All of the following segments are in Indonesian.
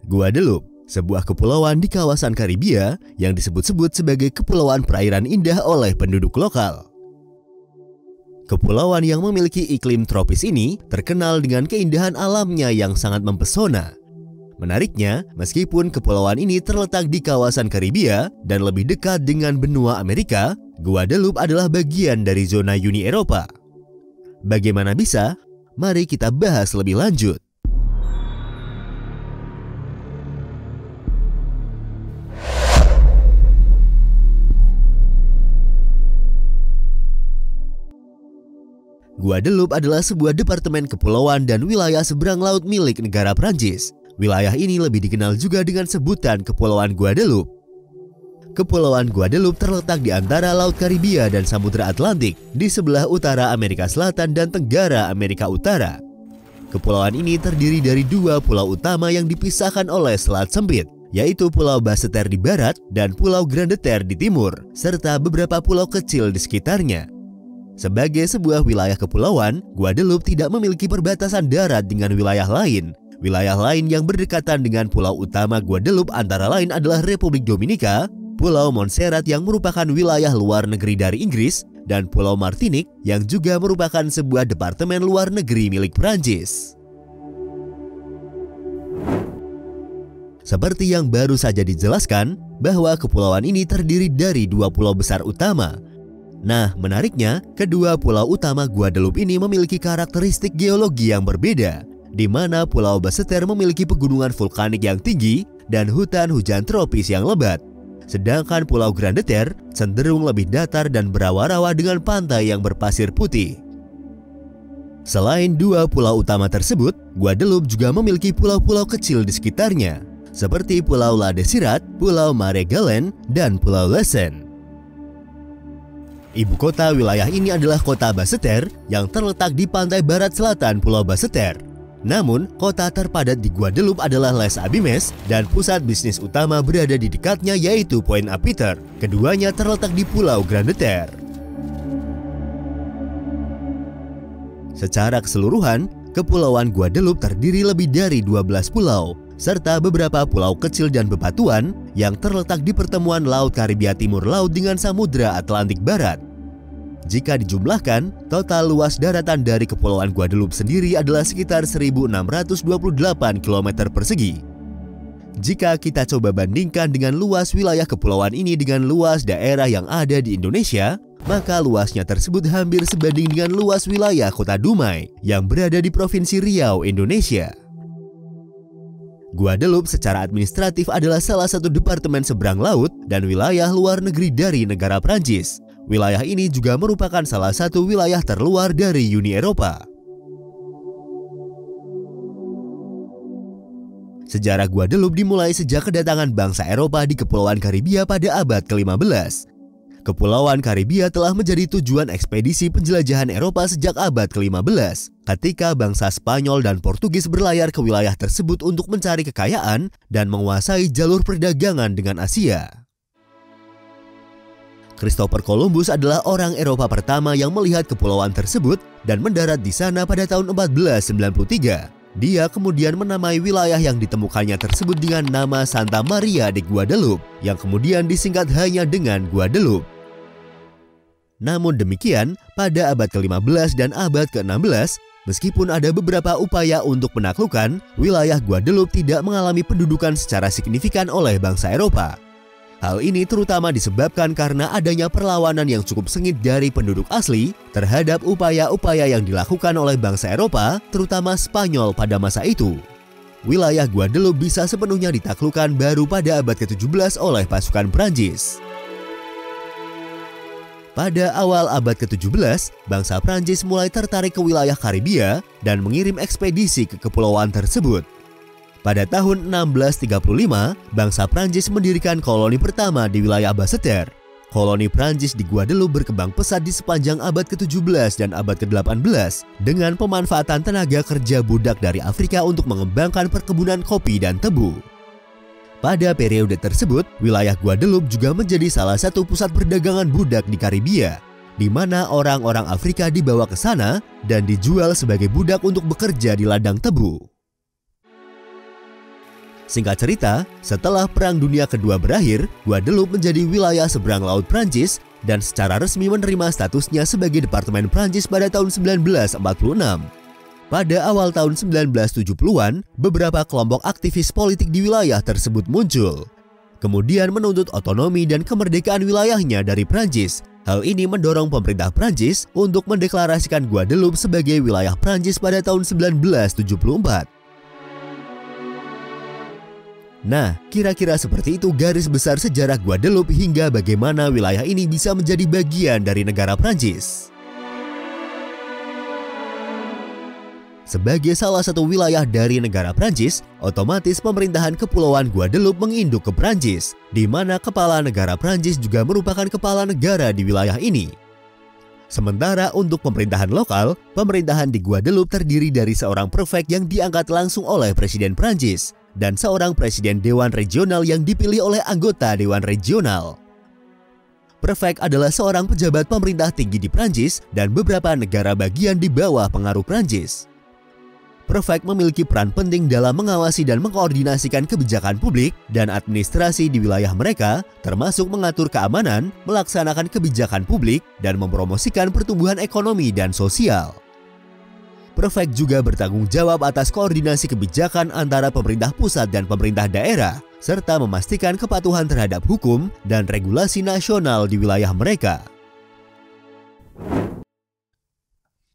Guadeloupe, sebuah kepulauan di kawasan Karibia yang disebut-sebut sebagai kepulauan perairan indah oleh penduduk lokal. Kepulauan yang memiliki iklim tropis ini terkenal dengan keindahan alamnya yang sangat mempesona. Menariknya, meskipun kepulauan ini terletak di kawasan Karibia dan lebih dekat dengan benua Amerika, Guadeloupe adalah bagian dari zona Uni Eropa. Bagaimana bisa? Mari kita bahas lebih lanjut. Guadeloupe adalah sebuah departemen kepulauan dan wilayah seberang laut milik negara Prancis. Wilayah ini lebih dikenal juga dengan sebutan Kepulauan Guadeloupe. Kepulauan Guadeloupe terletak di antara Laut Karibia dan Samudra Atlantik di sebelah utara Amerika Selatan dan tenggara Amerika Utara. Kepulauan ini terdiri dari dua pulau utama yang dipisahkan oleh selat sempit, yaitu Pulau Basseterre di barat dan Pulau Grande Terre di timur, serta beberapa pulau kecil di sekitarnya. Sebagai sebuah wilayah kepulauan, Guadeloupe tidak memiliki perbatasan darat dengan wilayah lain. Wilayah lain yang berdekatan dengan pulau utama Guadeloupe antara lain adalah Republik Dominika, Pulau Montserrat yang merupakan wilayah luar negeri dari Inggris, dan Pulau Martinique yang juga merupakan sebuah departemen luar negeri milik Prancis. Seperti yang baru saja dijelaskan, bahwa kepulauan ini terdiri dari dua pulau besar utama. Nah, menariknya, kedua pulau utama Guadeloupe ini memiliki karakteristik geologi yang berbeda, di mana Pulau Basseterre memiliki pegunungan vulkanik yang tinggi dan hutan hujan tropis yang lebat. Sedangkan Pulau Grande Terre cenderung lebih datar dan berawa-rawa dengan pantai yang berpasir putih. Selain dua pulau utama tersebut, Guadeloupe juga memiliki pulau-pulau kecil di sekitarnya, seperti Pulau La Désirade, Pulau Marie-Galante, dan Pulau Lessan. Ibu kota wilayah ini adalah kota Basseterre yang terletak di pantai barat selatan Pulau Basseterre. Namun, kota terpadat di Guadeloupe adalah Les Abymes dan pusat bisnis utama berada di dekatnya yaitu Pointe-à-Pitre. Keduanya terletak di Pulau Grande Terre. Secara keseluruhan, Kepulauan Guadeloupe terdiri lebih dari 12 pulau, serta beberapa pulau kecil dan bebatuan yang terletak di pertemuan Laut Karibia Timur Laut dengan Samudra Atlantik Barat. Jika dijumlahkan, total luas daratan dari Kepulauan Guadeloupe sendiri adalah sekitar 1.628 km persegi. Jika kita coba bandingkan dengan luas wilayah kepulauan ini dengan luas daerah yang ada di Indonesia, maka luasnya tersebut hampir sebanding dengan luas wilayah Kota Dumai yang berada di Provinsi Riau, Indonesia. Guadeloupe secara administratif adalah salah satu departemen seberang laut dan wilayah luar negeri dari negara Prancis. Wilayah ini juga merupakan salah satu wilayah terluar dari Uni Eropa. Sejarah Guadeloupe dimulai sejak kedatangan bangsa Eropa di Kepulauan Karibia pada abad ke-15. Kepulauan Karibia telah menjadi tujuan ekspedisi penjelajahan Eropa sejak abad ke-15, ketika bangsa Spanyol dan Portugis berlayar ke wilayah tersebut untuk mencari kekayaan dan menguasai jalur perdagangan dengan Asia. Christopher Columbus adalah orang Eropa pertama yang melihat kepulauan tersebut dan mendarat di sana pada tahun 1493. Dia kemudian menamai wilayah yang ditemukannya tersebut dengan nama Santa Maria de Guadeloupe, yang kemudian disingkat hanya dengan Guadeloupe. Namun demikian, pada abad ke-15 dan abad ke-16, meskipun ada beberapa upaya untuk menaklukkan, wilayah Guadeloupe tidak mengalami pendudukan secara signifikan oleh bangsa Eropa. Hal ini terutama disebabkan karena adanya perlawanan yang cukup sengit dari penduduk asli terhadap upaya-upaya yang dilakukan oleh bangsa Eropa, terutama Spanyol pada masa itu. Wilayah Guadeloupe bisa sepenuhnya ditaklukkan baru pada abad ke-17 oleh pasukan Prancis. Pada awal abad ke-17, bangsa Prancis mulai tertarik ke wilayah Karibia dan mengirim ekspedisi ke kepulauan tersebut. Pada tahun 1635, bangsa Prancis mendirikan koloni pertama di wilayah Basseterre. Koloni Prancis di Guadeloupe berkembang pesat di sepanjang abad ke-17 dan abad ke-18 dengan pemanfaatan tenaga kerja budak dari Afrika untuk mengembangkan perkebunan kopi dan tebu. Pada periode tersebut, wilayah Guadeloupe juga menjadi salah satu pusat perdagangan budak di Karibia, di mana orang-orang Afrika dibawa ke sana dan dijual sebagai budak untuk bekerja di ladang tebu. Singkat cerita, setelah Perang Dunia Kedua berakhir, Guadeloupe menjadi wilayah seberang laut Prancis dan secara resmi menerima statusnya sebagai Departemen Prancis pada tahun 1946. Pada awal tahun 1970-an, beberapa kelompok aktivis politik di wilayah tersebut muncul. Kemudian menuntut otonomi dan kemerdekaan wilayahnya dari Prancis. Hal ini mendorong pemerintah Prancis untuk mendeklarasikan Guadeloupe sebagai wilayah Prancis pada tahun 1974. Nah, kira-kira seperti itu garis besar sejarah Guadeloupe hingga bagaimana wilayah ini bisa menjadi bagian dari negara Prancis. Sebagai salah satu wilayah dari negara Prancis, otomatis pemerintahan Kepulauan Guadeloupe menginduk ke Prancis, di mana kepala negara Prancis juga merupakan kepala negara di wilayah ini. Sementara untuk pemerintahan lokal, pemerintahan di Guadeloupe terdiri dari seorang prefek yang diangkat langsung oleh Presiden Prancis, dan seorang presiden Dewan Regional yang dipilih oleh anggota Dewan Regional. Prefek adalah seorang pejabat pemerintah tinggi di Prancis dan beberapa negara bagian di bawah pengaruh Prancis. Prefek memiliki peran penting dalam mengawasi dan mengkoordinasikan kebijakan publik dan administrasi di wilayah mereka, termasuk mengatur keamanan, melaksanakan kebijakan publik, dan mempromosikan pertumbuhan ekonomi dan sosial. Prefek juga bertanggung jawab atas koordinasi kebijakan antara pemerintah pusat dan pemerintah daerah, serta memastikan kepatuhan terhadap hukum dan regulasi nasional di wilayah mereka.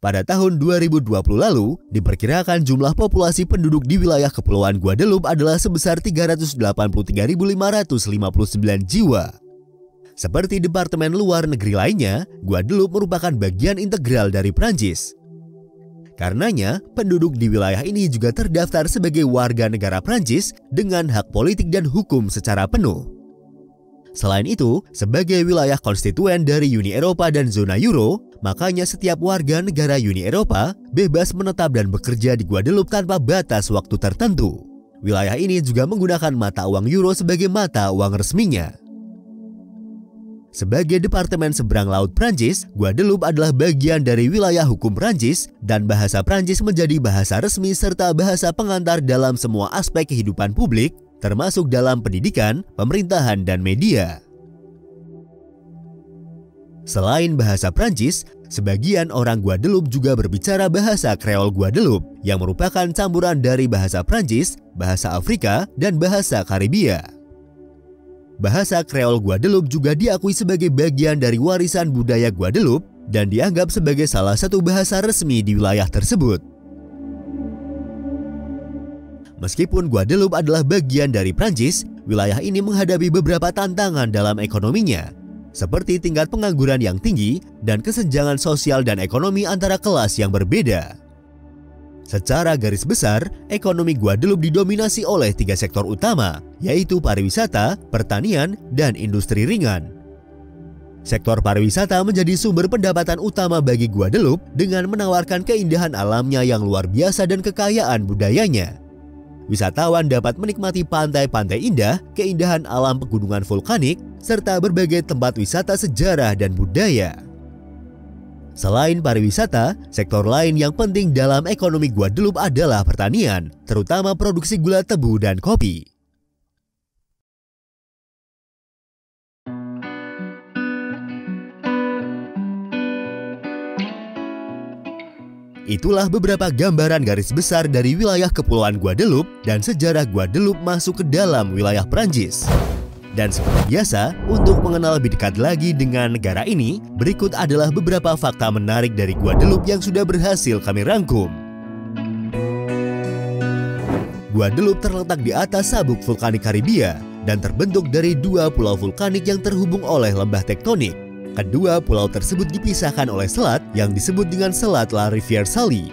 Pada tahun 2020 lalu, diperkirakan jumlah populasi penduduk di wilayah Kepulauan Guadeloupe adalah sebesar 383.559 jiwa. Seperti departemen luar negeri lainnya, Guadeloupe merupakan bagian integral dari Prancis. Karenanya, penduduk di wilayah ini juga terdaftar sebagai warga negara Prancis dengan hak politik dan hukum secara penuh. Selain itu, sebagai wilayah konstituen dari Uni Eropa dan zona Euro, makanya setiap warga negara Uni Eropa bebas menetap dan bekerja di Guadeloupe tanpa batas waktu tertentu. Wilayah ini juga menggunakan mata uang euro sebagai mata uang resminya. Sebagai departemen seberang laut Prancis, Guadeloupe adalah bagian dari wilayah hukum Prancis dan bahasa Prancis menjadi bahasa resmi serta bahasa pengantar dalam semua aspek kehidupan publik, termasuk dalam pendidikan, pemerintahan, dan media. Selain bahasa Prancis, sebagian orang Guadeloupe juga berbicara bahasa Kreol Guadeloupe yang merupakan campuran dari bahasa Prancis, bahasa Afrika, dan bahasa Karibia. Bahasa Kreol Guadeloupe juga diakui sebagai bagian dari warisan budaya Guadeloupe dan dianggap sebagai salah satu bahasa resmi di wilayah tersebut. Meskipun Guadeloupe adalah bagian dari Prancis, wilayah ini menghadapi beberapa tantangan dalam ekonominya, seperti tingkat pengangguran yang tinggi dan kesenjangan sosial dan ekonomi antara kelas yang berbeda. Secara garis besar, ekonomi Guadeloupe didominasi oleh 3 sektor utama, yaitu pariwisata, pertanian, dan industri ringan. Sektor pariwisata menjadi sumber pendapatan utama bagi Guadeloupe dengan menawarkan keindahan alamnya yang luar biasa dan kekayaan budayanya. Wisatawan dapat menikmati pantai-pantai indah, keindahan alam pegunungan vulkanik, serta berbagai tempat wisata sejarah dan budaya. Selain pariwisata, sektor lain yang penting dalam ekonomi Guadeloupe adalah pertanian, terutama produksi gula tebu dan kopi. Itulah beberapa gambaran garis besar dari wilayah Kepulauan Guadeloupe dan sejarah Guadeloupe masuk ke dalam wilayah Prancis. Dan seperti biasa, untuk mengenal lebih dekat lagi dengan negara ini, berikut adalah beberapa fakta menarik dari Guadeloupe yang sudah berhasil kami rangkum. Guadeloupe terletak di atas sabuk vulkanik Karibia dan terbentuk dari 2 pulau vulkanik yang terhubung oleh lembah tektonik. Kedua pulau tersebut dipisahkan oleh selat yang disebut dengan Selat La Rivière Salée.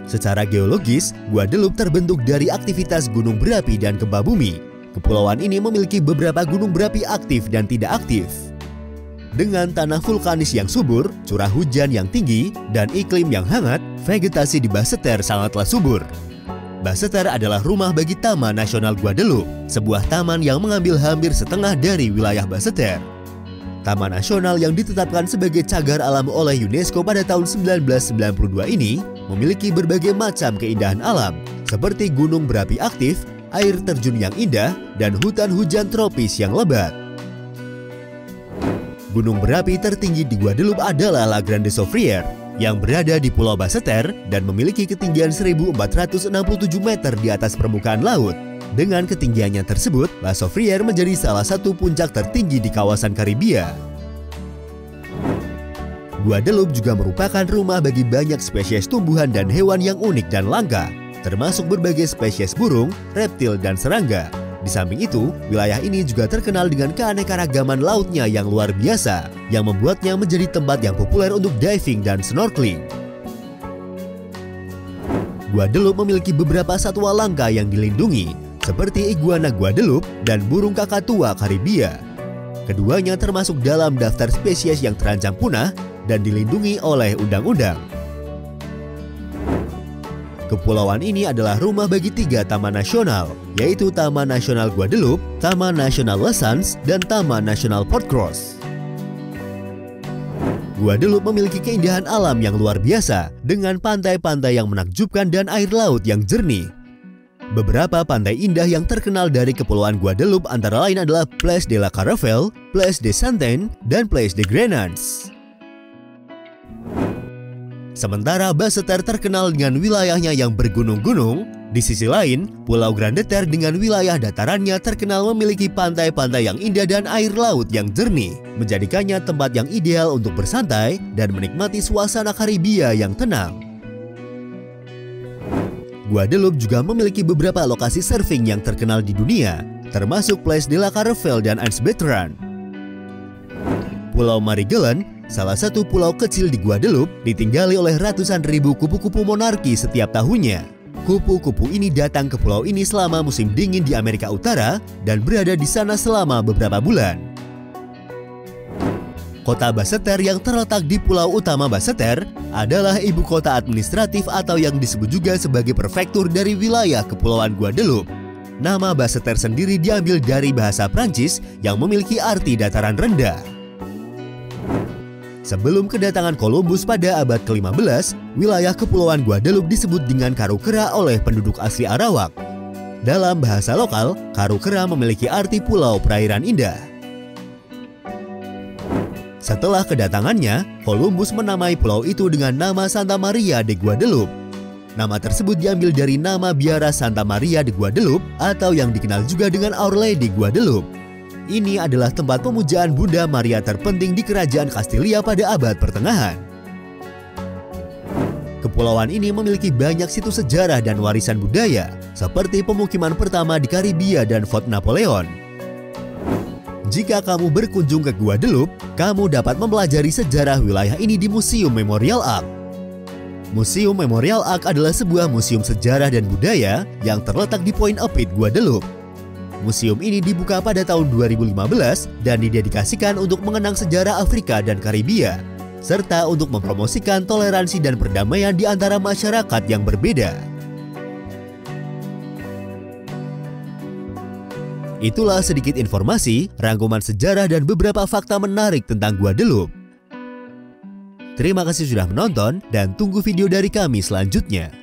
Secara geologis, Guadeloupe terbentuk dari aktivitas gunung berapi dan gempa bumi. Kepulauan ini memiliki beberapa gunung berapi aktif dan tidak aktif. Dengan tanah vulkanis yang subur, curah hujan yang tinggi, dan iklim yang hangat, vegetasi di Basseterre sangatlah subur. Basseterre adalah rumah bagi Taman Nasional Guadeloupe, sebuah taman yang mengambil hampir setengah dari wilayah Basseterre. Taman Nasional yang ditetapkan sebagai cagar alam oleh UNESCO pada tahun 1992 ini memiliki berbagai macam keindahan alam, seperti gunung berapi aktif, air terjun yang indah, dan hutan hujan tropis yang lebat. Gunung berapi tertinggi di Guadeloupe adalah La Grande Soufrière yang berada di Pulau Basseterre dan memiliki ketinggian 1.467 meter di atas permukaan laut. Dengan ketinggiannya tersebut, La Soufrière menjadi salah satu puncak tertinggi di kawasan Karibia. Guadeloupe juga merupakan rumah bagi banyak spesies tumbuhan dan hewan yang unik dan langka, termasuk berbagai spesies burung, reptil, dan serangga. Di samping itu, wilayah ini juga terkenal dengan keanekaragaman lautnya yang luar biasa, yang membuatnya menjadi tempat yang populer untuk diving dan snorkeling. Guadeloupe memiliki beberapa satwa langka yang dilindungi, seperti iguana Guadeloupe dan burung kakatua Karibia. Keduanya termasuk dalam daftar spesies yang terancam punah dan dilindungi oleh undang-undang. Kepulauan ini adalah rumah bagi 3 taman nasional, yaitu Taman Nasional Guadeloupe, Taman Nasional Les Sands, dan Taman Nasional Port-Cros. Guadeloupe memiliki keindahan alam yang luar biasa, dengan pantai-pantai yang menakjubkan dan air laut yang jernih. Beberapa pantai indah yang terkenal dari Kepulauan Guadeloupe antara lain adalah Place de la Caravelle, Place de Santaine, dan Place de Grenades. Sementara Basseterre terkenal dengan wilayahnya yang bergunung-gunung, di sisi lain, Pulau Grande Terre dengan wilayah datarannya terkenal memiliki pantai-pantai yang indah dan air laut yang jernih, menjadikannya tempat yang ideal untuk bersantai dan menikmati suasana Karibia yang tenang. Guadeloupe juga memiliki beberapa lokasi surfing yang terkenal di dunia, termasuk Place de la Caravelle dan Anse Bertrand. Pulau Marie-Galante, salah satu pulau kecil di Guadeloupe, ditinggali oleh ratusan ribu kupu-kupu monarki setiap tahunnya. Kupu-kupu ini datang ke pulau ini selama musim dingin di Amerika Utara dan berada di sana selama beberapa bulan. Kota Basseterre yang terletak di pulau utama Basseterre adalah ibu kota administratif atau yang disebut juga sebagai prefektur dari wilayah Kepulauan Guadeloupe. Nama Basseterre sendiri diambil dari bahasa Prancis yang memiliki arti dataran rendah. Sebelum kedatangan Columbus pada abad ke-15, wilayah Kepulauan Guadeloupe disebut dengan Karukera oleh penduduk asli Arawak. Dalam bahasa lokal, Karukera memiliki arti pulau perairan indah. Setelah kedatangannya, Columbus menamai pulau itu dengan nama Santa Maria de Guadeloupe. Nama tersebut diambil dari nama biara Santa Maria de Guadeloupe atau yang dikenal juga dengan Our Lady Guadeloupe. Ini adalah tempat pemujaan Bunda Maria terpenting di Kerajaan Kastilia pada abad pertengahan. Kepulauan ini memiliki banyak situs sejarah dan warisan budaya, seperti pemukiman pertama di Karibia dan Fort Napoleon. Jika kamu berkunjung ke Guadeloupe, kamu dapat mempelajari sejarah wilayah ini di Museum Memorial Arc. Museum Memorial Arc adalah sebuah museum sejarah dan budaya yang terletak di Pointe-à-Pitre, Guadeloupe. Museum ini dibuka pada tahun 2015 dan didedikasikan untuk mengenang sejarah Afrika dan Karibia, serta untuk mempromosikan toleransi dan perdamaian di antara masyarakat yang berbeda. Itulah sedikit informasi, rangkuman sejarah dan beberapa fakta menarik tentang Guadeloupe. Terima kasih sudah menonton dan tunggu video dari kami selanjutnya.